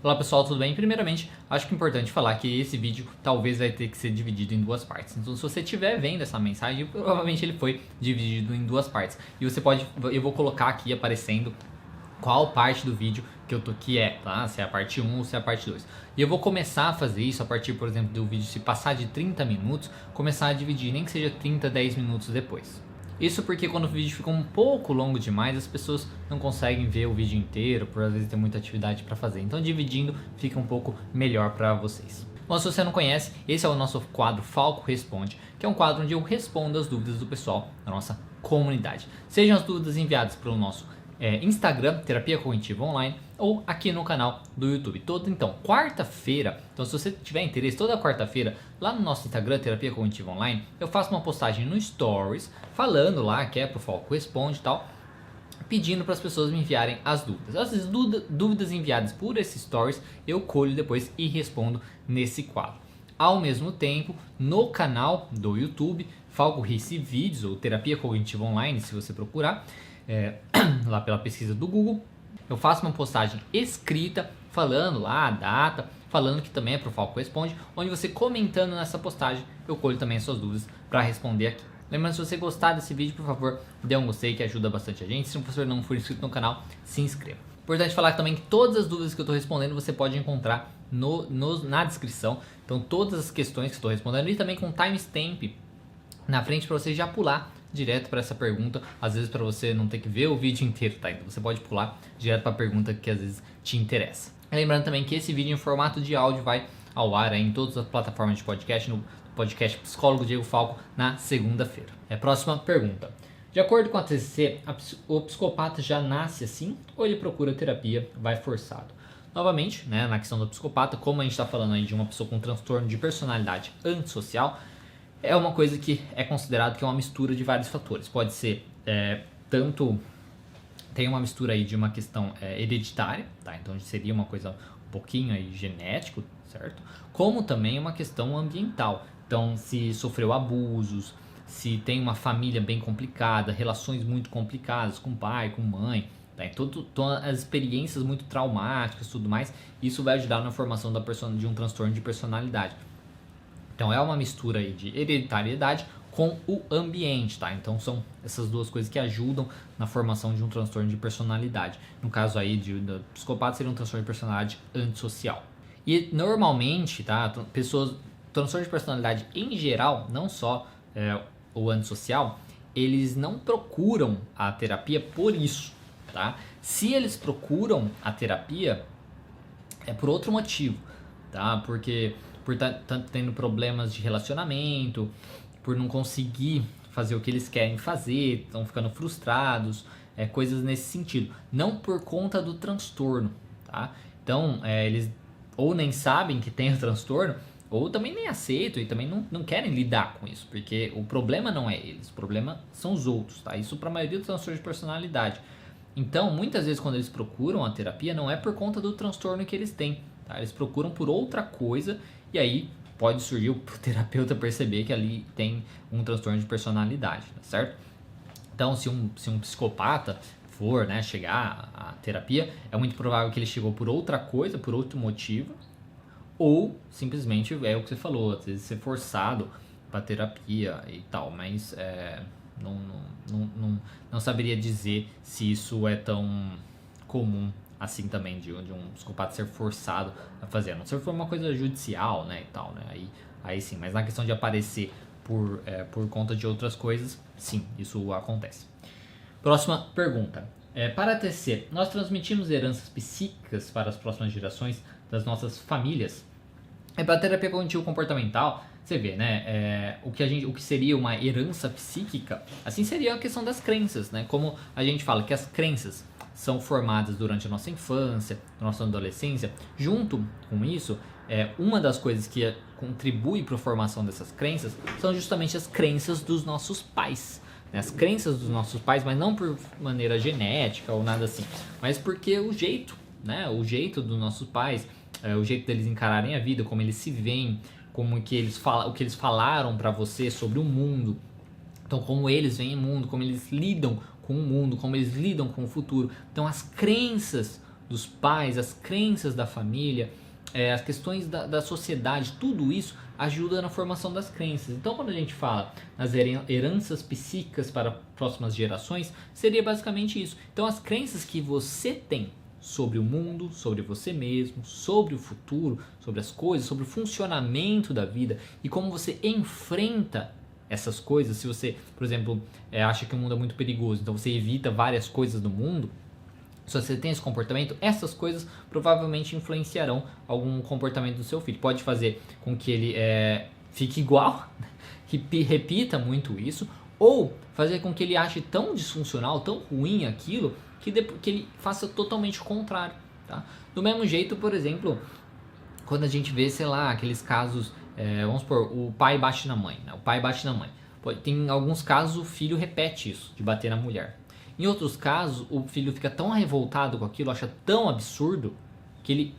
Olá pessoal, tudo bem? Primeiramente, acho que é importante falar que esse vídeo talvez vai ter que ser dividido em duas partes. Então se você estiver vendo essa mensagem, provavelmente ele foi dividido em duas partes. E eu vou colocar aqui aparecendo qual parte do vídeo que é, tá? Se é a parte 1 ou se é a parte 2. E eu vou começar a fazer isso a partir, por exemplo, do vídeo se passar de 30 minutos, começar a dividir, nem que seja 30, 10 minutos depois. Isso porque quando o vídeo fica um pouco longo demais, as pessoas não conseguem ver o vídeo inteiro, por às vezes ter muita atividade para fazer. Então dividindo fica um pouco melhor para vocês. Bom, se você não conhece, esse é o nosso quadro Falco Responde, que é um quadro onde eu respondo as dúvidas do pessoal da nossa comunidade. Sejam as dúvidas enviadas pelo nosso Instagram, Terapia Cognitiva Online, ou aqui no canal do YouTube. Então, quarta-feira, então se você tiver interesse, toda quarta-feira, lá no nosso Instagram, Terapia Cognitiva Online, eu faço uma postagem no Stories, falando lá que é pro Falco Responde e tal, pedindo para as pessoas me enviarem as dúvidas. As dúvidas enviadas por esses Stories, eu colho depois e respondo nesse quadro. Ao mesmo tempo, no canal do YouTube, Falco Race Vídeos, ou Terapia Cognitiva Online, se você procurar, lá pela pesquisa do Google, eu faço uma postagem escrita falando lá a data, falando que também é pro Falco Responde, onde você comentando nessa postagem eu colho também as suas dúvidas para responder aqui. Lembrando, se você gostar desse vídeo, por favor, dê um gostei que ajuda bastante a gente. Se você não for inscrito no canal, se inscreva. Importante falar também que todas as dúvidas que eu estou respondendo você pode encontrar na descrição. Então todas as questões que estou respondendo e também com timestamp na frente para você já pular direto para essa pergunta, às vezes para você não ter que ver o vídeo inteiro, tá? Então você pode pular direto para a pergunta que às vezes te interessa. Lembrando também que esse vídeo em formato de áudio vai ao ar em todas as plataformas de podcast, no podcast Psicólogo Diego Falco, na segunda-feira. Próxima pergunta. De acordo com a TCC, o psicopata já nasce assim ou ele procura terapia, vai forçado? Novamente, né, na questão do psicopata, como a gente está falando aí de uma pessoa com transtorno de personalidade antissocial, é uma coisa que é considerado que é uma mistura de vários fatores. Pode ser tem uma mistura aí de uma questão hereditária, tá? Então seria uma coisa um pouquinho aí genético, certo? Como também uma questão ambiental. Então se sofreu abusos, se tem uma família bem complicada, relações muito complicadas com pai, com mãe, tá? Então as experiências muito traumáticas e tudo mais, isso vai ajudar na formação de um transtorno de personalidade. Então é uma mistura aí de hereditariedade com o ambiente, tá? Então são essas duas coisas que ajudam na formação de um transtorno de personalidade. No caso aí do psicopata seria um transtorno de personalidade antissocial. E normalmente, tá? Transtorno de personalidade em geral, não só o antissocial, eles não procuram a terapia por isso, tá? Se eles procuram a terapia, é por outro motivo, tá? Porque por estar tendo problemas de relacionamento, por não conseguir fazer o que eles querem fazer, estão ficando frustrados, coisas nesse sentido. Não por conta do transtorno, tá? Então, eles ou nem sabem que tem o transtorno, ou também nem aceitam e também não querem lidar com isso, porque o problema não é eles, o problema são os outros, tá? Isso para a maioria dos transtornos de personalidade. Então, muitas vezes quando eles procuram a terapia, não é por conta do transtorno que eles têm, tá? Eles procuram por outra coisa e aí pode surgir o terapeuta perceber que ali tem um transtorno de personalidade, tá certo? Então, se um psicopata for, né, chegar à terapia, é muito provável que ele chegou por outra coisa, por outro motivo, ou simplesmente é o que você falou, às vezes ser forçado para terapia e tal, mas não saberia dizer se isso é tão comum assim também, de um psicopata ser forçado a fazer. A não ser se for uma coisa judicial, né, e tal, né, aí sim, mas na questão de aparecer por conta de outras coisas, sim, isso acontece. Próxima pergunta. Para a TCC, nós transmitimos heranças psíquicas para as próximas gerações das nossas famílias? Para a terapia cognitivo-comportamental, você vê, né, o que seria uma herança psíquica, assim seria a questão das crenças, né, como a gente fala que as crenças são formadas durante a nossa infância, nossa adolescência. Junto com isso, uma das coisas que contribui para a formação dessas crenças são justamente as crenças dos nossos pais. As crenças dos nossos pais, mas não por maneira genética ou nada assim, mas porque o jeito dos nossos pais, o jeito deles encararem a vida, como eles se veem, como que o que eles falaram para você sobre o mundo. Então, como eles veem o mundo, como eles lidam com o mundo, como eles lidam com o futuro. Então, as crenças dos pais, as crenças da família, as questões da sociedade, tudo isso ajuda na formação das crenças. Então, quando a gente fala nas heranças psíquicas para próximas gerações, seria basicamente isso. Então, as crenças que você tem sobre o mundo, sobre você mesmo, sobre o futuro, sobre as coisas, sobre o funcionamento da vida e como você enfrenta essas coisas. Se você, por exemplo, acha que o mundo é muito perigoso, então você evita várias coisas do mundo. Se você tem esse comportamento, essas coisas provavelmente influenciarão algum comportamento do seu filho. Pode fazer com que ele fique igual, repita muito isso, ou fazer com que ele ache tão disfuncional, tão ruim aquilo, que ele faça totalmente o contrário. Tá? Do mesmo jeito, por exemplo, quando a gente vê, sei lá, aqueles casos, vamos supor, o pai bate na mãe, né? O pai bate na mãe. Tem alguns casos o filho repete isso, de bater na mulher. Em outros casos, o filho fica tão revoltado com aquilo, acha tão absurdo, que ele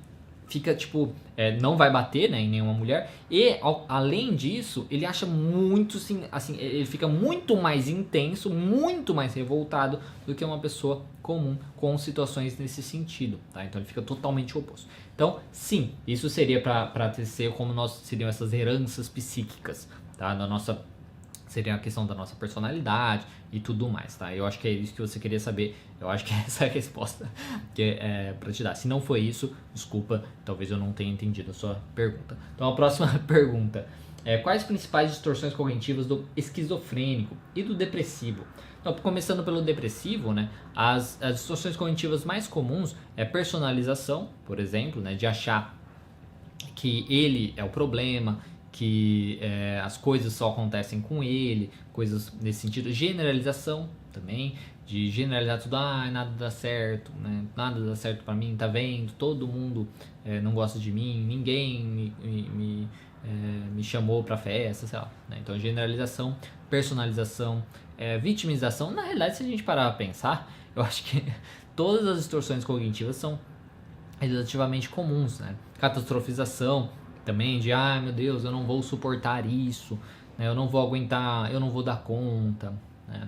fica, tipo, não vai bater, né, em nenhuma mulher. E, além disso, ele acha muito, assim, ele fica muito mais intenso, muito mais revoltado do que uma pessoa comum com situações nesse sentido, tá? Então, ele fica totalmente oposto. Então, sim, isso seria para ser como seriam essas heranças psíquicas, tá? Seria a questão da nossa personalidade e tudo mais, tá? Eu acho que é isso que você queria saber. Eu acho que essa é a resposta que pra te dar. Se não foi isso, desculpa, talvez eu não tenha entendido a sua pergunta. Então a próxima pergunta é: quais as principais distorções cognitivas do esquizofrênico e do depressivo? Então, começando pelo depressivo, né? As distorções cognitivas mais comuns é personalização, por exemplo, né? De achar que ele é o problema, que as coisas só acontecem com ele, coisas nesse sentido. Generalização também, de generalizar tudo, nada dá certo, né? Nada dá certo pra mim, tá vendo? Todo mundo não gosta de mim, ninguém me chamou pra festa, sei lá. Né? Então, generalização, personalização, vitimização. Na realidade, se a gente parar pra pensar, eu acho que todas as distorções cognitivas são relativamente comuns, né? Catastrofização também, de meu Deus, eu não vou suportar isso, né? Eu não vou aguentar, eu não vou dar conta, né?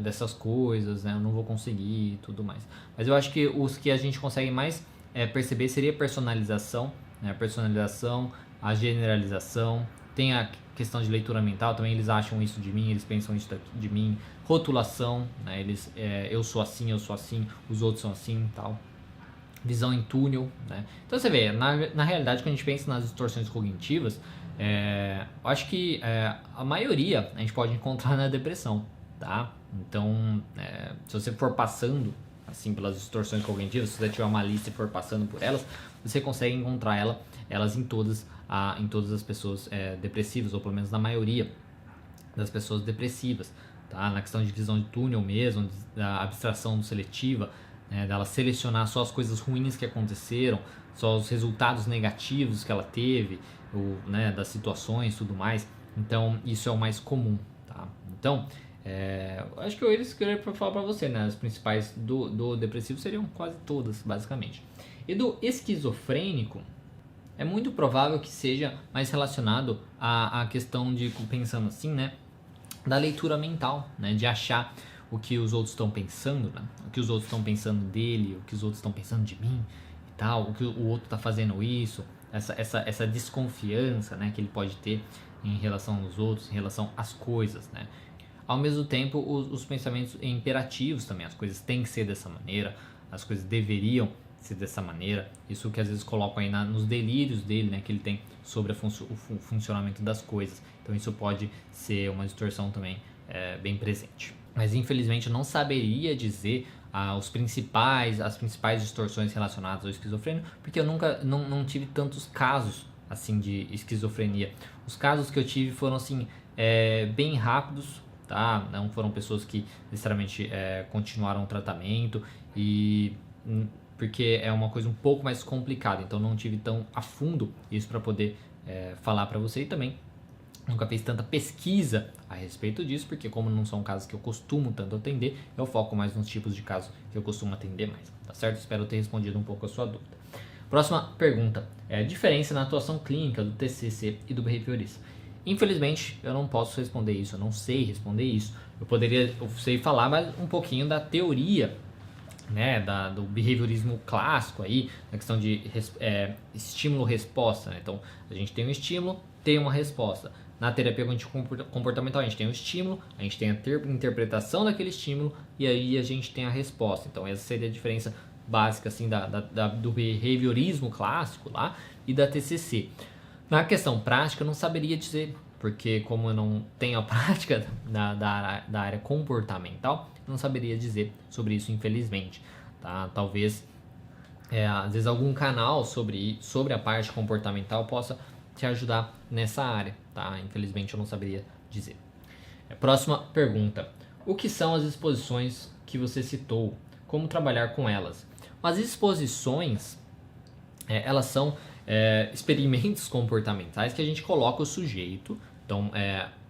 Dessas coisas, né? Eu não vou conseguir e tudo mais. Mas eu acho que os que a gente consegue mais perceber seria a personalização, né? A personalização, a generalização, tem a questão de leitura mental, também eles acham isso de mim, eles pensam isso de mim, rotulação, né? Eles, eu sou assim, os outros são assim e tal. Visão em túnel, né? Então você vê, na realidade, quando a gente pensa nas distorções cognitivas, eu acho que a maioria a gente pode encontrar na depressão, tá? Então, se você for passando assim pelas distorções cognitivas, se você tiver uma lista e for passando por elas, você consegue encontrar elas em todas as pessoas depressivas, ou pelo menos na maioria das pessoas depressivas, tá? Na questão de visão de túnel mesmo, da abstração seletiva, dela selecionar só as coisas ruins que aconteceram, só os resultados negativos que ela teve, das situações e tudo mais. Então, isso é o mais comum, tá? Então, acho que eu queria falar pra você, né? As principais do depressivo seriam quase todas, basicamente. E do esquizofrênico, é muito provável que seja mais relacionado à questão de, pensando assim, né? Da leitura mental, né? De achar o que os outros estão pensando, né? O que os outros estão pensando dele, o que os outros estão pensando de mim e tal, o que o outro está fazendo isso, essa desconfiança, né, que ele pode ter em relação aos outros, em relação às coisas, né? Ao mesmo tempo, os pensamentos imperativos também, as coisas têm que ser dessa maneira, as coisas deveriam ser dessa maneira, isso que às vezes colocam aí nos delírios dele, né, que ele tem sobre o funcionamento das coisas. Então isso pode ser uma distorção também bem presente. Mas infelizmente eu não saberia dizer as principais distorções relacionadas ao esquizofrênico, porque eu nunca não tive tantos casos assim de esquizofrenia. Os casos que eu tive foram assim bem rápidos, tá? Não foram pessoas que necessariamente continuaram o tratamento, e porque é uma coisa um pouco mais complicada, então não tive tão a fundo isso para poder falar para você. E também nunca fiz tanta pesquisa a respeito disso, porque como não são casos que eu costumo tanto atender, eu foco mais nos tipos de casos que eu costumo atender mais, tá certo? Espero ter respondido um pouco a sua dúvida. Próxima pergunta, a diferença na atuação clínica do TCC e do behaviorista. Infelizmente, eu não posso responder isso, eu não sei responder isso. Eu sei falar mais um pouquinho da teoria né, do behaviorismo clássico aí, na questão de estímulo-resposta, né? Então, a gente tem um estímulo, tem uma resposta. Na terapia comportamental, a gente tem o estímulo, a gente tem a interpretação daquele estímulo e aí a gente tem a resposta. Então, essa seria a diferença básica assim, do behaviorismo clássico lá e da TCC. Na questão prática, eu não saberia dizer, porque como eu não tenho a prática da área comportamental, eu não saberia dizer sobre isso, infelizmente. Tá? Talvez, às vezes, algum canal sobre a parte comportamental possa te ajudar nessa área. Tá? Infelizmente, eu não saberia dizer. Próxima pergunta. O que são as exposições que você citou? Como trabalhar com elas? As exposições, elas são experimentos comportamentais que a gente coloca o sujeito, então,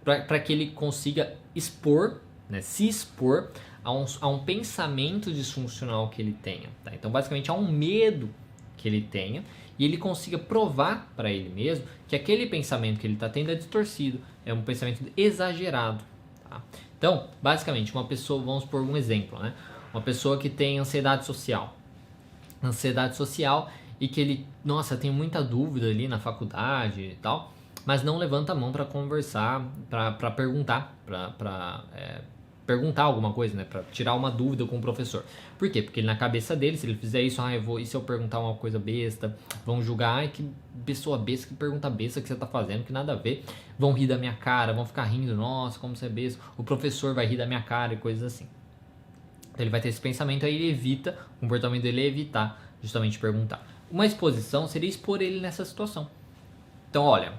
para que ele consiga expor, né, se expor a um pensamento disfuncional que ele tenha. Tá? Então, basicamente, há um medo que ele tenha e ele consiga provar para ele mesmo que aquele pensamento que ele está tendo é distorcido, é um pensamento exagerado. Tá? Então, basicamente, uma pessoa, vamos por um exemplo, né? Uma pessoa que tem ansiedade social e que ele, nossa, tem muita dúvida ali na faculdade e tal, mas não levanta a mão para conversar, para perguntar, perguntar alguma coisa, né, para tirar uma dúvida com o professor. Por quê? Porque ele, na cabeça dele, se ele fizer isso, e se eu perguntar uma coisa besta, vão julgar, ai, que pessoa besta, que pergunta besta que você tá fazendo, que nada a ver, vão rir da minha cara, vão ficar rindo, nossa, como você é besta, o professor vai rir da minha cara e coisas assim. Então ele vai ter esse pensamento, aí ele evita, o comportamento dele é evitar justamente perguntar. Uma exposição seria expor ele nessa situação. Então, olha,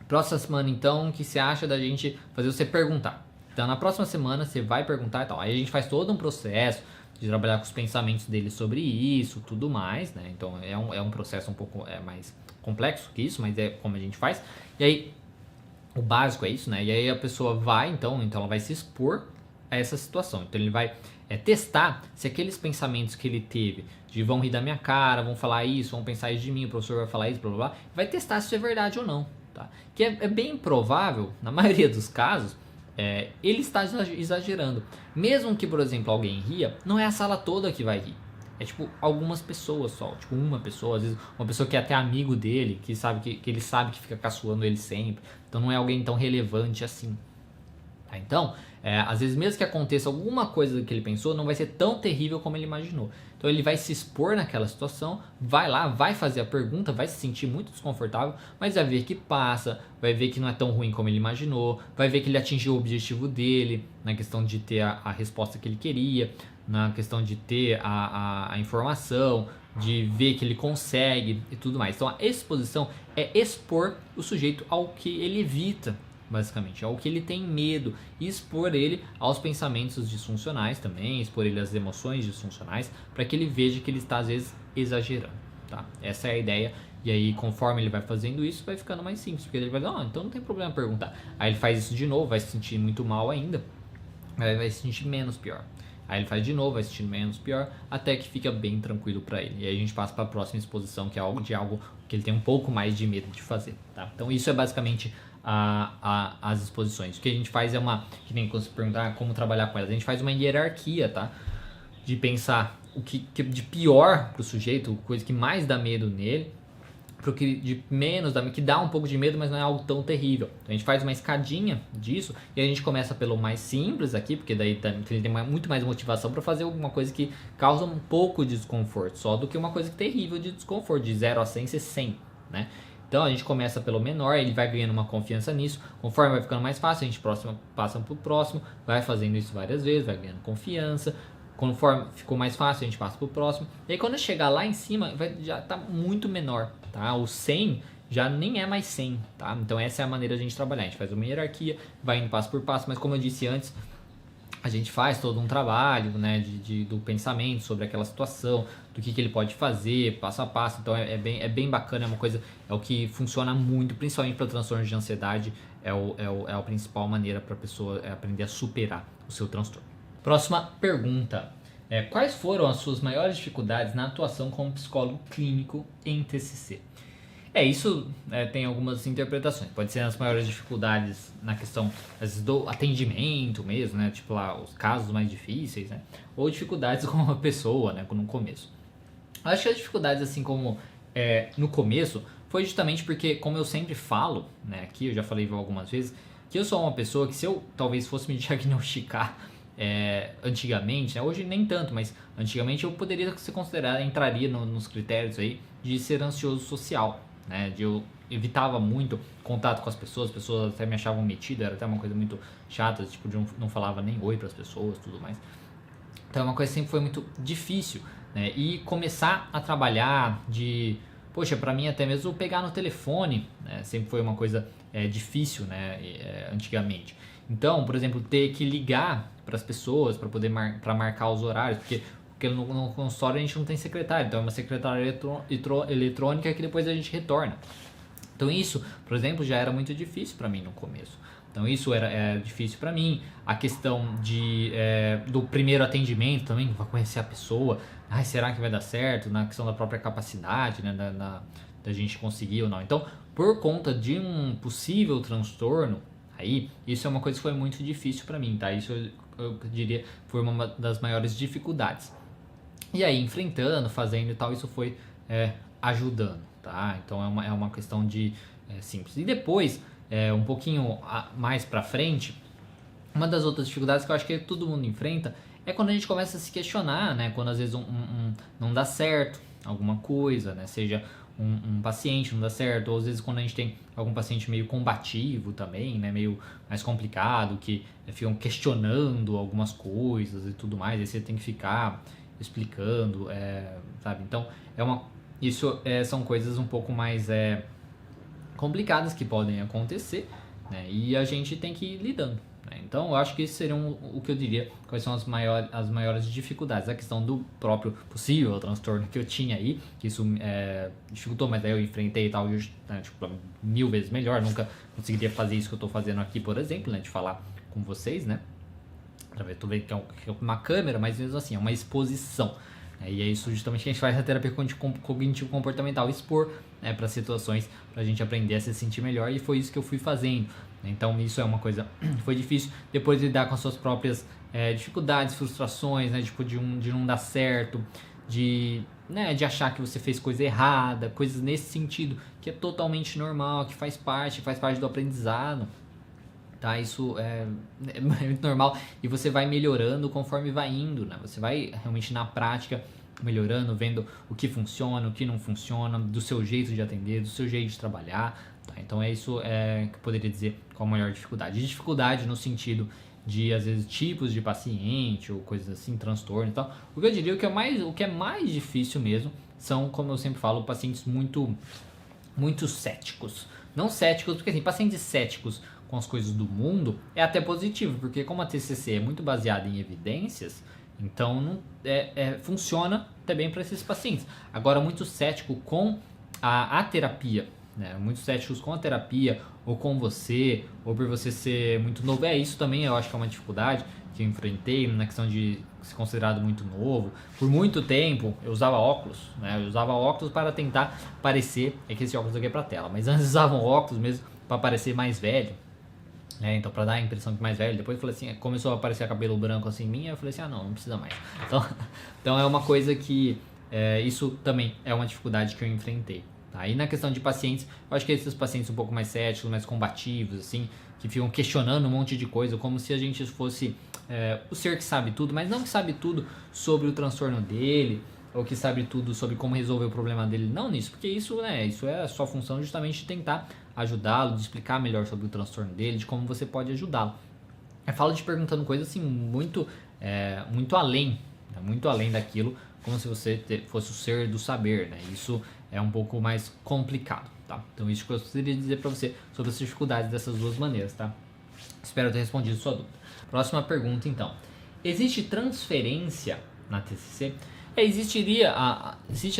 próxima semana então, o que você acha da gente fazer você perguntar? Então, na próxima semana você vai perguntar e tal. Aí a gente faz todo um processo de trabalhar com os pensamentos dele sobre isso, tudo mais, né? Então é um processo um pouco mais complexo que isso, mas é como a gente faz. E aí, o básico é isso, né? E aí a pessoa vai, então ela vai se expor a essa situação. Então ele vai testar se aqueles pensamentos que ele teve de vão rir da minha cara, vão falar isso, vão pensar isso de mim, o professor vai falar isso, blá blá blá, vai testar se isso é verdade ou não, tá? Que é bem provável, na maioria dos casos, ele está exagerando. Mesmo que, por exemplo, alguém ria, não é a sala toda que vai rir. É tipo algumas pessoas só, tipo uma pessoa, às vezes uma pessoa que é até amigo dele, que sabe que ele sabe que fica caçoando ele sempre. Então não é alguém tão relevante assim. Tá? Então, às vezes mesmo que aconteça alguma coisa que ele pensou, não vai ser tão terrível como ele imaginou. Então ele vai se expor naquela situação, vai lá, vai fazer a pergunta, vai se sentir muito desconfortável, mas vai ver que passa, vai ver que não é tão ruim como ele imaginou, vai ver que ele atingiu o objetivo dele, na questão de ter a resposta que ele queria, na questão de ter a informação, de ver que ele consegue e tudo mais. Então a exposição é expor o sujeito ao que ele evita, basicamente, ao que ele tem medo, e expor ele aos pensamentos disfuncionais também, expor ele às emoções disfuncionais, para que ele veja que ele está às vezes exagerando, tá? Essa é a ideia, e aí conforme ele vai fazendo isso, vai ficando mais simples, porque ele vai dizer, então não tem problema perguntar. Aí ele faz isso de novo, vai se sentir muito mal ainda, aí vai se sentir menos pior. Aí ele faz de novo, vai se sentir menos pior, até que fica bem tranquilo para ele. E aí a gente passa para a próxima exposição, que é algo que ele tem um pouco mais de medo de fazer, tá? Então isso é basicamente as exposições. O que a gente faz é que nem quando você perguntar como trabalhar com elas, a gente faz uma hierarquia, tá? De pensar o que de pior pro sujeito, coisa que mais dá medo nele, pro que de menos dá, que dá um pouco de medo, mas não é algo tão terrível. Então a gente faz uma escadinha disso e a gente começa pelo mais simples aqui, porque daí ele tem muito mais motivação para fazer alguma coisa que causa um pouco de desconforto, só do que uma coisa terrível de desconforto, de 0 a 100 ser 100, né? Então a gente começa pelo menor, ele vai ganhando uma confiança nisso, conforme vai ficando mais fácil, a gente passa pro próximo, vai fazendo isso várias vezes, vai ganhando confiança, conforme ficou mais fácil a gente passa pro próximo, e aí quando chegar lá em cima já tá muito menor, tá? O 100 já nem é mais 100, tá? Então essa é a maneira de a gente trabalhar, a gente faz uma hierarquia, vai indo passo por passo, mas como eu disse antes, a gente faz todo um trabalho, né, do pensamento sobre aquela situação, do que ele pode fazer, passo a passo. Então é bem bacana, é uma coisa, é o que funciona muito, principalmente para transtornos de ansiedade, é a principal maneira para a pessoa aprender a superar o seu transtorno. Próxima pergunta. Quais foram as suas maiores dificuldades na atuação como psicólogo clínico em TCC? Isso tem algumas interpretações. Pode ser as maiores dificuldades na questão às vezes, do atendimento mesmo, né? Tipo lá, os casos mais difíceis, né? Ou dificuldades com a pessoa, né? No começo. Acho que as dificuldades, assim como no começo, foi justamente porque, como eu sempre falo, né? Aqui eu já falei algumas vezes, que eu sou uma pessoa que se eu talvez fosse me diagnosticar antigamente, né? Hoje nem tanto, mas antigamente eu poderia ser considerado, entraria nos critérios aí de ser ansioso social, né? Eu evitava muito contato com as pessoas até me achavam metido, era até uma coisa muito chata, tipo, de não falava nem oi para as pessoas, tudo mais. Então é uma coisa que sempre foi muito difícil, né? E começar a trabalhar poxa, para mim até mesmo pegar no telefone, né? Sempre foi uma coisa difícil, né? Antigamente. Então, por exemplo, ter que ligar para as pessoas para poder para marcar os horários, porque no consultório a gente não tem secretário, então é uma secretária eletrônica que depois a gente retorna. Então isso, por exemplo, já era muito difícil para mim no começo. Então isso era difícil para mim. A questão do primeiro atendimento também, para conhecer a pessoa. Ai, será que vai dar certo? Na questão da própria capacidade, né, da gente conseguir ou não. Então, por conta de um possível transtorno, aí isso é uma coisa que foi muito difícil para mim, tá? Isso eu diria foi uma das maiores dificuldades. E aí, enfrentando, fazendo e tal, isso foi ajudando, tá? Então é uma questão de simples. E depois, um pouquinho mais pra frente, uma das outras dificuldades que eu acho que todo mundo enfrenta é quando a gente começa a se questionar, né? Quando às vezes não dá certo alguma coisa, né? Seja um paciente não dá certo, ou às vezes quando a gente tem algum paciente meio combativo também, né? Meio mais complicado, que ficam questionando algumas coisas e tudo mais, aí você tem que ficar explicando, sabe? Então, isso são coisas um pouco mais complicadas que podem acontecer, né? E a gente tem que ir lidando, né? Então, eu acho que isso seria o que eu diria, quais são as maiores dificuldades. A questão do próprio possível transtorno que eu tinha aí, que isso dificultou, mas aí eu enfrentei e tal, né, tipo, 1000 vezes melhor. Nunca conseguiria fazer isso que eu estou fazendo aqui, por exemplo, né? De falar com vocês, né? Tu vê que é uma câmera, mas mesmo assim, é uma exposição. E é isso justamente que a gente faz na terapia cognitivo-comportamental, expor para situações, para a gente aprender a se sentir melhor, e foi isso que eu fui fazendo. Então isso é uma coisa que foi difícil, depois de lidar com as suas próprias dificuldades, frustrações, né, tipo de não dar certo, de achar que você fez coisa errada, coisas nesse sentido, que é totalmente normal, que faz parte do aprendizado. Tá, isso é muito normal e você vai melhorando conforme vai indo, né? Você vai realmente na prática melhorando, vendo o que funciona, o que não funciona, do seu jeito de atender, do seu jeito de trabalhar, tá? Então é isso que eu poderia dizer com a maior dificuldade. Dificuldade no sentido de, às vezes, tipos de paciente ou coisas assim, transtorno e tal. O que eu diria o que é mais difícil mesmo são, como eu sempre falo, pacientes muito céticos. Não céticos, porque assim, pacientes céticos com as coisas do mundo é até positivo, porque como a TCC é muito baseada em evidências, então não, funciona também para esses pacientes. Agora, muito cético com a terapia, né? Muitos céticos com a terapia, ou com você, ou por você ser muito novo. Isso também eu acho que é uma dificuldade que eu enfrentei na questão de ser considerado muito novo. Por muito tempo eu usava óculos, né? Eu usava óculos para tentar parecer, que esse óculos aqui é para tela, mas antes usavam óculos mesmo para parecer mais velho. Então, pra dar a impressão que mais velho, depois eu falei assim, começou a aparecer cabelo branco assim em mim, eu falei assim, não precisa mais. Então é uma coisa que, isso também é uma dificuldade que eu enfrentei. Tá? E na questão de pacientes, eu acho que esses pacientes um pouco mais céticos, mais combativos, assim, que ficam questionando um monte de coisa, como se a gente fosse o ser que sabe tudo, mas não que sabe tudo sobre o transtorno dele, ou que sabe tudo sobre como resolver o problema dele, não nisso, porque isso é a sua função justamente de tentar ajudá-lo, de explicar melhor sobre o transtorno dele, de como você pode ajudá-lo. Eu falo te perguntando coisas assim muito além, né? Muito além daquilo, como se você fosse o ser do saber, né? Isso é um pouco mais complicado, tá? Então isso que eu gostaria de dizer para você sobre as dificuldades dessas duas maneiras, tá? Espero ter respondido sua dúvida. Próxima pergunta, então. Existe transferência na TCC? Existe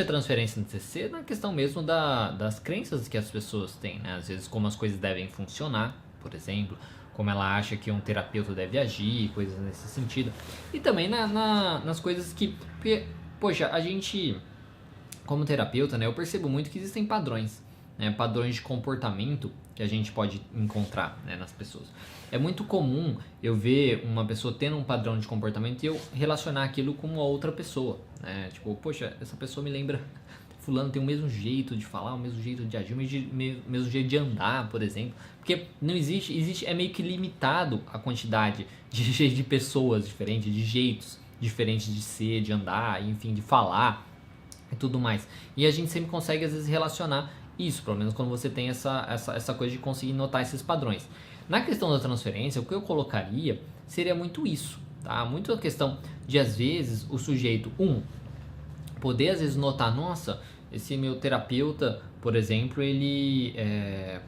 a transferência no TCC na questão mesmo das crenças que as pessoas têm, né? Às vezes como as coisas devem funcionar, por exemplo, como ela acha que um terapeuta deve agir, coisas nesse sentido. E também nas coisas que... Porque, poxa, a gente, como terapeuta, né? Eu percebo muito que existem padrões, né, padrões de comportamento que a gente pode encontrar, né, nas pessoas. É muito comum eu ver uma pessoa tendo um padrão de comportamento e eu relacionar aquilo com uma outra pessoa, né? Tipo, poxa, essa pessoa me lembra fulano, tem o mesmo jeito de falar, o mesmo jeito de agir, o mesmo jeito de andar, por exemplo. Porque não existe, é meio que limitado a quantidade de pessoas diferentes, de jeitos diferentes de ser, de andar, enfim, de falar e tudo mais. E a gente sempre consegue às vezes relacionar isso, pelo menos quando você tem essa coisa de conseguir notar esses padrões. Na questão da transferência, o que eu colocaria seria muito isso, tá? Muito a questão de, às vezes, o sujeito, poder às vezes notar, nossa, esse meu terapeuta, por exemplo, ele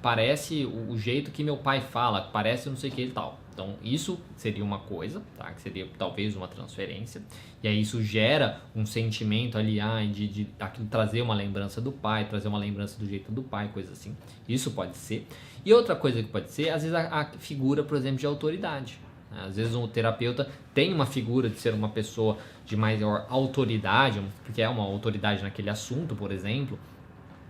parece o jeito que meu pai fala, parece não sei o que e tal. Então isso seria uma coisa, tá? Que seria talvez uma transferência. E aí isso gera um sentimento ali, de trazer uma lembrança do pai, trazer uma lembrança do jeito do pai, coisa assim. Isso pode ser. E outra coisa que pode ser, às vezes a figura, por exemplo, de autoridade. Às vezes um terapeuta tem uma figura de ser uma pessoa de maior autoridade, porque é uma autoridade naquele assunto, por exemplo,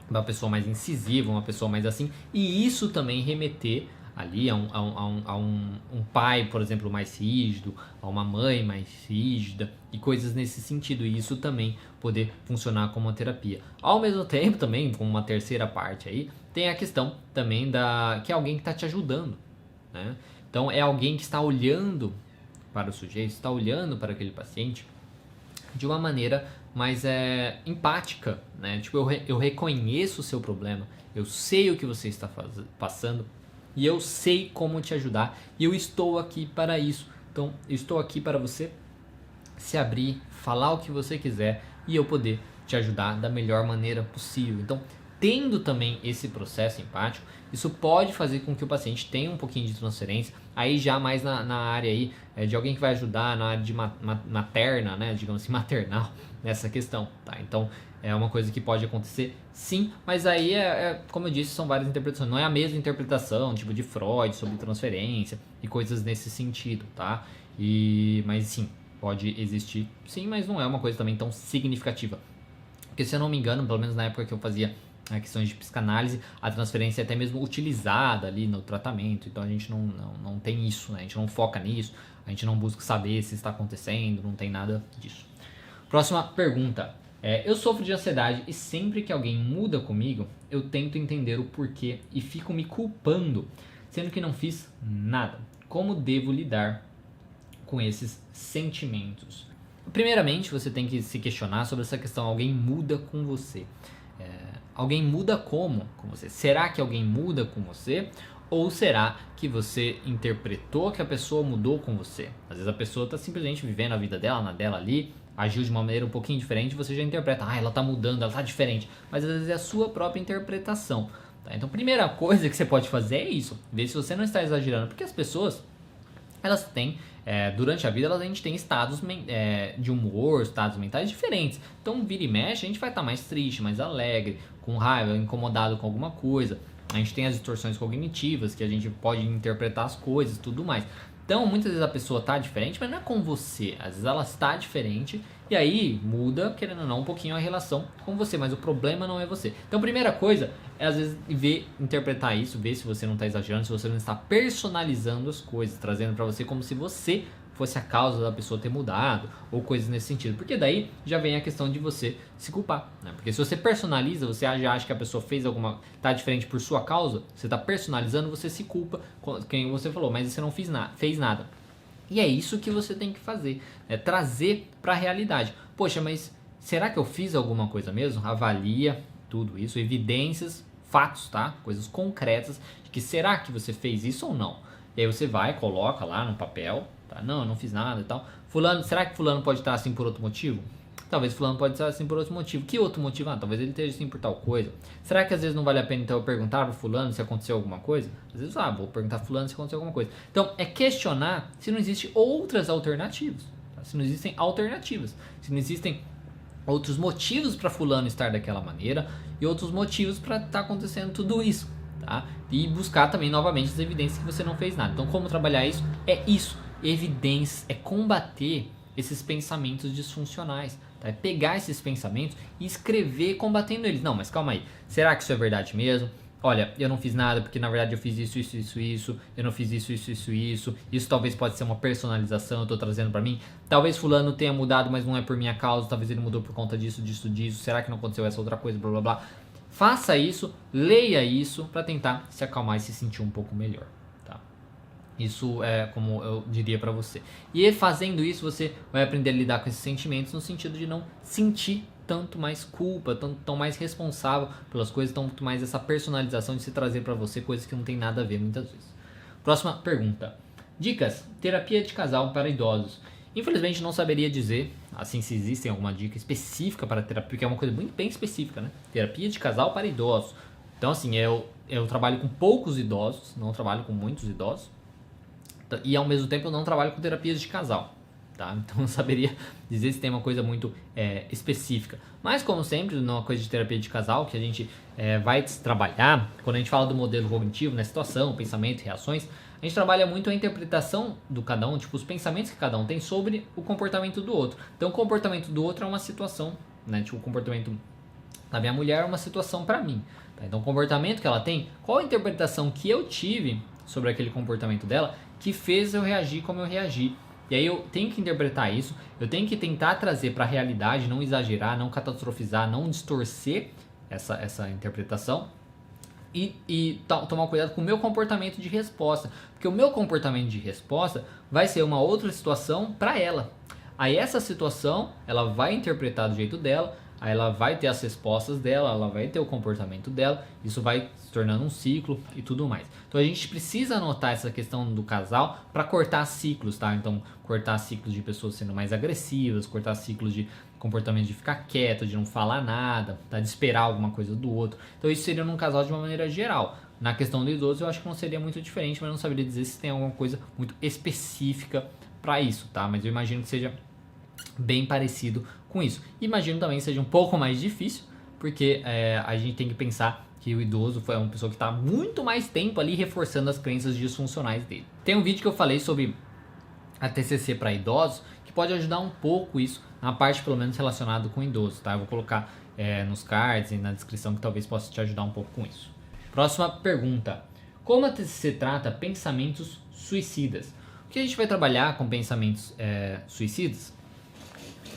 uma pessoa mais incisiva, uma pessoa mais assim, e isso também remeter ali a um pai, por exemplo, mais rígido, a uma mãe mais rígida e coisas nesse sentido, e isso também poder funcionar como uma terapia. Ao mesmo tempo também, como uma terceira parte aí, tem a questão também que é alguém que está te ajudando, né? Então é alguém que está olhando para o sujeito, está olhando para aquele paciente de uma maneira mais empática, né? Tipo, eu reconheço o seu problema, eu sei o que você está passando e eu sei como te ajudar e eu estou aqui para isso. Então, eu estou aqui para você se abrir, falar o que você quiser e eu poder te ajudar da melhor maneira possível. Então, tendo também esse processo empático, isso pode fazer com que o paciente tenha um pouquinho de transferência, aí já mais na área aí, de alguém que vai ajudar na área de materna, né, digamos assim, maternal, nessa questão, tá? Então, é uma coisa que pode acontecer, sim, mas aí, como eu disse, são várias interpretações, não é a mesma interpretação, tipo de Freud, sobre transferência e coisas nesse sentido, tá? Mas sim, pode existir, sim, mas não é uma coisa também tão significativa. Porque se eu não me engano, pelo menos na época que eu fazia questões de psicanálise, a transferência é até mesmo utilizada ali no tratamento, então a gente não tem isso, né? A gente não foca nisso, a gente não busca saber se está acontecendo, não tem nada disso. Próxima pergunta. Eu sofro de ansiedade e sempre que alguém muda comigo, eu tento entender o porquê e fico me culpando, sendo que não fiz nada. Como devo lidar com esses sentimentos? Primeiramente, você tem que se questionar sobre essa questão, alguém muda com você. Alguém muda como com você? Será que alguém muda com você? Ou será que você interpretou que a pessoa mudou com você? Às vezes a pessoa está simplesmente vivendo a vida dela, na dela ali, agiu de uma maneira um pouquinho diferente, você já interpreta, ela está mudando, ela está diferente. Mas às vezes é a sua própria interpretação. Tá? Então, a primeira coisa que você pode fazer é isso, ver se você não está exagerando, porque as pessoas, elas têm, durante a vida, a gente tem estados de humor, estados mentais diferentes. Então, vira e mexe, a gente vai estar mais triste, mais alegre, com raiva, incomodado com alguma coisa. A gente tem as distorções cognitivas, que a gente pode interpretar as coisas e tudo mais. Então, muitas vezes a pessoa está diferente, mas não é com você. Às vezes ela está diferente e aí muda, querendo ou não, um pouquinho a relação com você, mas o problema não é você. Então, a primeira coisa é, às vezes, interpretar isso, ver se você não está exagerando, se você não está personalizando as coisas, trazendo para você como se você fosse a causa da pessoa ter mudado, ou coisas nesse sentido. Porque daí já vem a questão de você se culpar, né? Porque se você personaliza, você já acha que a pessoa fez tá diferente por sua causa, você está personalizando, você se culpa, quem você falou, mas você não fez nada. E é isso que você tem que fazer, trazer para a realidade. Poxa, mas será que eu fiz alguma coisa mesmo? Avalia tudo isso, evidências, fatos, tá? Coisas concretas, de que será que você fez isso ou não? E aí você vai, coloca lá no papel, tá? Não, eu não fiz nada e tal. Fulano, será que fulano pode estar assim por outro motivo? Talvez fulano pode estar assim por outro motivo. Que outro motivo? Talvez ele esteja assim por tal coisa. Será que às vezes não vale a pena então eu perguntar pro fulano se aconteceu alguma coisa? Às vezes, vou perguntar pro fulano se aconteceu alguma coisa. Então, é questionar se não existem outras alternativas. Tá? Se não existem alternativas. Se não existem outros motivos para fulano estar daquela maneira e outros motivos para estar acontecendo tudo isso. Tá? E buscar também novamente as evidências que você não fez nada. Então, como trabalhar isso? É isso. Evidências, é combater esses pensamentos disfuncionais. tá? É pegar esses pensamentos e escrever combatendo eles. Não, mas calma aí, será que isso é verdade mesmo? Olha, eu não fiz nada porque na verdade eu fiz isso, eu não fiz isso talvez pode ser uma personalização, eu tô trazendo pra mim. Talvez fulano tenha mudado, mas não é por minha causa, talvez ele mudou por conta disso, será que não aconteceu essa outra coisa, blá blá blá. Faça isso, leia isso pra tentar se acalmar e se sentir um pouco melhor, tá? Isso é como eu diria pra você. E fazendo isso você vai aprender a lidar com esses sentimentos no sentido de não sentir tanto mais culpa, tão mais responsável pelas coisas, tanto mais essa personalização de se trazer pra você coisas que não tem nada a ver muitas vezes. Próxima pergunta. Dicas, terapia de casal para idosos. Infelizmente não saberia dizer, assim, se existe alguma dica específica para terapia, porque é uma coisa muito bem específica, né? Terapia de casal para idosos. Então assim, eu trabalho com poucos idosos, não trabalho com muitos idosos, e ao mesmo tempo eu não trabalho com terapias de casal. Tá? Então eu não saberia dizer se tem uma coisa muito específica. Mas como sempre, numa coisa de terapia de casal que a gente vai trabalhar, quando a gente fala do modelo cognitivo, né, situação, pensamento, reações, a gente trabalha muito a interpretação do cada um, tipo os pensamentos que cada um tem sobre o comportamento do outro. Então o comportamento do outro é uma situação, né? Tipo o comportamento da minha mulher é uma situação para mim. Tá? Então o comportamento que ela tem, qual a interpretação que eu tive sobre aquele comportamento dela que fez eu reagir como eu reagi. E aí eu tenho que interpretar isso, eu tenho que tentar trazer para a realidade, não exagerar, não catastrofizar, não distorcer essa interpretação e tomar cuidado com o meu comportamento de resposta, porque o meu comportamento de resposta vai ser uma outra situação para ela. Aí essa situação, ela vai interpretar do jeito dela, aí ela vai ter as respostas dela, ela vai ter o comportamento dela, isso vai se tornando um ciclo e tudo mais. Então a gente precisa anotar essa questão do casal para cortar ciclos, tá? Então cortar ciclos de pessoas sendo mais agressivas, cortar ciclos de comportamento de ficar quieto, de não falar nada, tá? De esperar alguma coisa do outro. Então isso seria num casal de uma maneira geral. Na questão do idoso eu acho que não seria muito diferente, mas não saberia dizer se tem alguma coisa muito específica para isso, tá? Mas eu imagino que seja bem parecido com isso. Imagino também que seja um pouco mais difícil, porque a gente tem que pensar que o idoso foi uma pessoa que está muito mais tempo ali reforçando as crenças disfuncionais dele. Tem um vídeo que eu falei sobre a TCC para idosos, que pode ajudar um pouco isso, na parte pelo menos relacionada com idosos, tá? Eu vou colocar nos cards e na descrição que talvez possa te ajudar um pouco com isso. Próxima pergunta. Como a TCC trata pensamentos suicidas? O que a gente vai trabalhar com pensamentos suicidas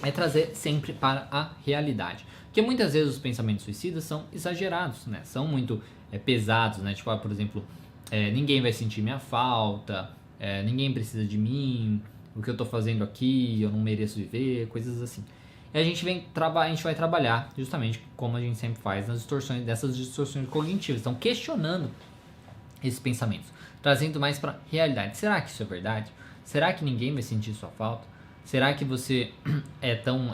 é trazer sempre para a realidade. Porque muitas vezes os pensamentos suicidas são exagerados, né? São muito pesados, né? Tipo, por exemplo, ninguém vai sentir minha falta, ninguém precisa de mim, o que eu tô fazendo aqui, eu não mereço viver, coisas assim. E a gente vai trabalhar justamente como a gente sempre faz dessas distorções cognitivas. Então, questionando esses pensamentos, trazendo mais para a realidade. Será que isso é verdade? Será que ninguém vai sentir sua falta? Será que você é tão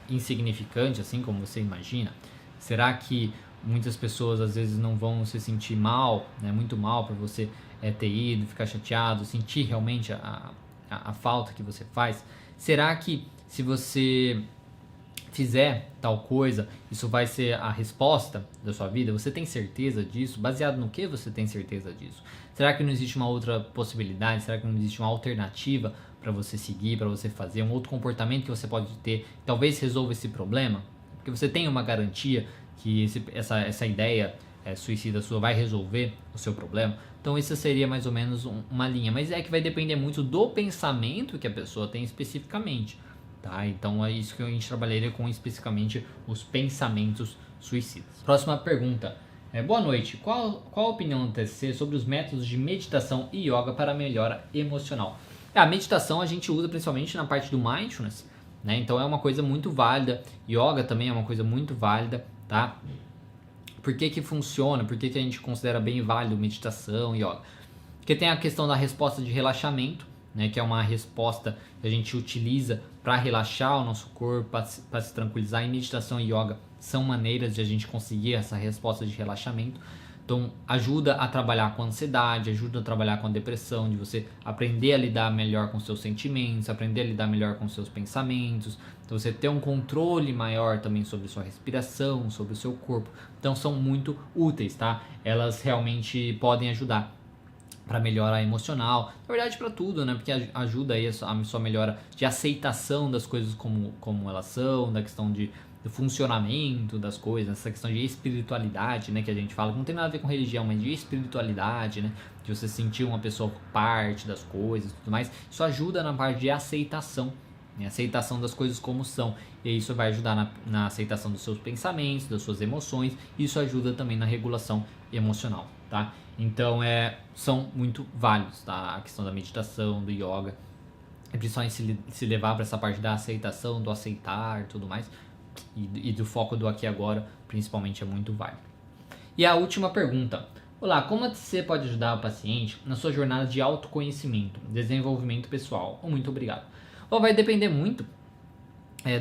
insignificante assim como você imagina? Será que muitas pessoas às vezes não vão se sentir mal, né, muito mal por você ter ido, ficar chateado, sentir realmente a falta que você faz? Será que se você fizer tal coisa, isso vai ser a resposta da sua vida? Você tem certeza disso? Baseado no que você tem certeza disso? Será que não existe uma outra possibilidade? Será que não existe uma alternativa para você seguir, para você fazer um outro comportamento que você pode ter, talvez resolva esse problema? Porque você tem uma garantia que essa ideia suicida sua vai resolver o seu problema? Então isso seria mais ou menos uma linha, mas é que vai depender muito do pensamento que a pessoa tem especificamente, tá? Então é isso que a gente trabalharia com especificamente os pensamentos suicidas. Próxima pergunta. Boa noite, qual a opinião do TCC sobre os métodos de meditação e yoga para melhora emocional? A meditação a gente usa principalmente na parte do mindfulness, né? Então é uma coisa muito válida. Yoga também é uma coisa muito válida, tá? Por que funciona? Por que a gente considera bem válido meditação e yoga? Porque tem a questão da resposta de relaxamento, né? Que é uma resposta que a gente utiliza para relaxar o nosso corpo, para se tranquilizar. E meditação e yoga são maneiras de a gente conseguir essa resposta de relaxamento. Então ajuda a trabalhar com a ansiedade, ajuda a trabalhar com a depressão, de você aprender a lidar melhor com seus sentimentos, aprender a lidar melhor com seus pensamentos. Então você ter um controle maior também sobre sua respiração, sobre o seu corpo. Então são muito úteis, tá? Elas realmente podem ajudar. para melhora emocional, na verdade para tudo, né? Porque ajuda aí a sua melhora de aceitação das coisas como elas são, da questão do funcionamento das coisas, essa questão de espiritualidade, né? Que a gente fala, que não tem nada a ver com religião, mas de espiritualidade, né? De você sentir uma pessoa parte das coisas e tudo mais. Isso ajuda na parte de aceitação, né? Aceitação das coisas como são. E isso vai ajudar na aceitação dos seus pensamentos, das suas emoções. E isso ajuda também na regulação emocional, tá? Então, são muito válidos, tá? A questão da meditação, do yoga, principalmente se levar para essa parte da aceitação, do aceitar e tudo mais, e do foco do aqui e agora, principalmente, é muito válido. E a última pergunta. Olá, como a TCC pode ajudar o paciente na sua jornada de autoconhecimento, desenvolvimento pessoal? Muito obrigado. Bom, vai depender muito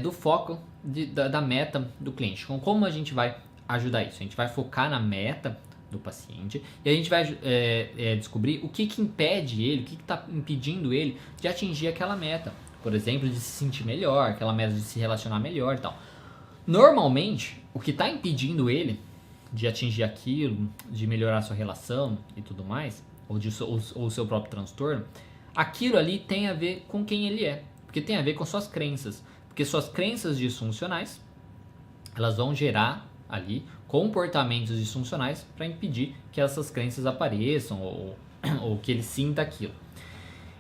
do foco da meta do cliente. Então, como a gente vai ajudar isso? A gente vai focar na meta do paciente e a gente vai descobrir o que impede ele, o que está impedindo ele de atingir aquela meta. Por exemplo, de se sentir melhor, aquela meta de se relacionar melhor e tal. Normalmente, o que está impedindo ele de atingir aquilo, de melhorar a sua relação e tudo mais, ou o seu próprio transtorno, aquilo ali tem a ver com quem ele é, porque tem a ver com suas crenças, porque suas crenças disfuncionais, elas vão gerar ali comportamentos disfuncionais para impedir que essas crenças apareçam ou que ele sinta aquilo.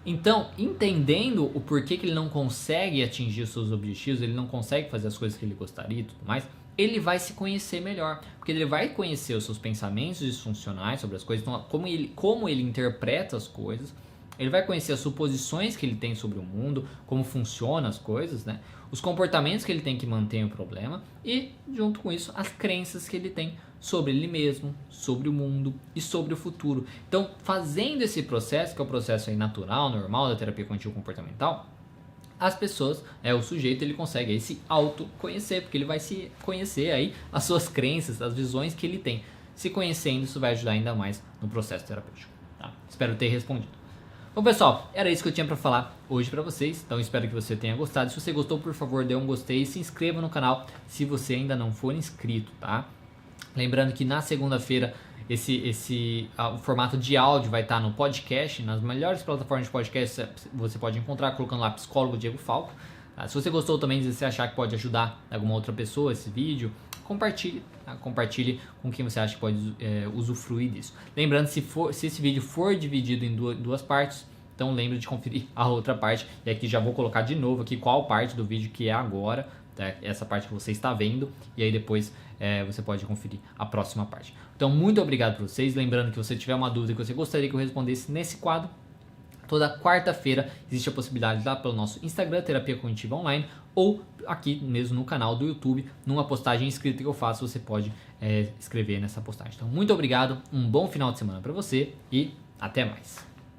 Então, entendendo o porquê que ele não consegue atingir os seus objetivos, ele não consegue fazer as coisas que ele gostaria e tudo mais, ele vai se conhecer melhor, porque ele vai conhecer os seus pensamentos disfuncionais sobre as coisas, então, como ele interpreta as coisas, ele vai conhecer as suposições que ele tem sobre o mundo, como funcionam as coisas, né? Os comportamentos que ele tem que manter o problema e, junto com isso, as crenças que ele tem sobre ele mesmo, sobre o mundo e sobre o futuro. Então, fazendo esse processo, que é o processo aí natural, normal da terapia cognitivo-comportamental, as pessoas, o sujeito, ele consegue aí se autoconhecer, porque ele vai se conhecer aí as suas crenças, as visões que ele tem. Se conhecendo, isso vai ajudar ainda mais no processo terapêutico, tá? Espero ter respondido. Bom, pessoal, era isso que eu tinha para falar hoje para vocês, então espero que você tenha gostado. Se você gostou, por favor, dê um gostei e se inscreva no canal se você ainda não for inscrito, tá? Lembrando que na segunda-feira o formato de áudio vai estar no podcast, nas melhores plataformas de podcast você pode encontrar colocando lá Psicólogo Diego Falco. Tá? Se você gostou também, se você achar que pode ajudar alguma outra pessoa esse vídeo, compartilhe, tá? Compartilhe com quem você acha que pode usufruir disso. Lembrando, se esse vídeo for dividido em duas partes, então lembre de conferir a outra parte. E aqui já vou colocar de novo aqui qual parte do vídeo que é agora, tá? Essa parte que você está vendo, e aí depois você pode conferir a próxima parte. Então, muito obrigado por vocês. Lembrando que se você tiver uma dúvida que você gostaria que eu respondesse nesse quadro, toda quarta-feira existe a possibilidade lá pelo nosso Instagram, Terapia Cognitiva Online, ou aqui mesmo no canal do YouTube, numa postagem escrita que eu faço, você pode escrever nessa postagem. Então, muito obrigado, um bom final de semana para você e até mais.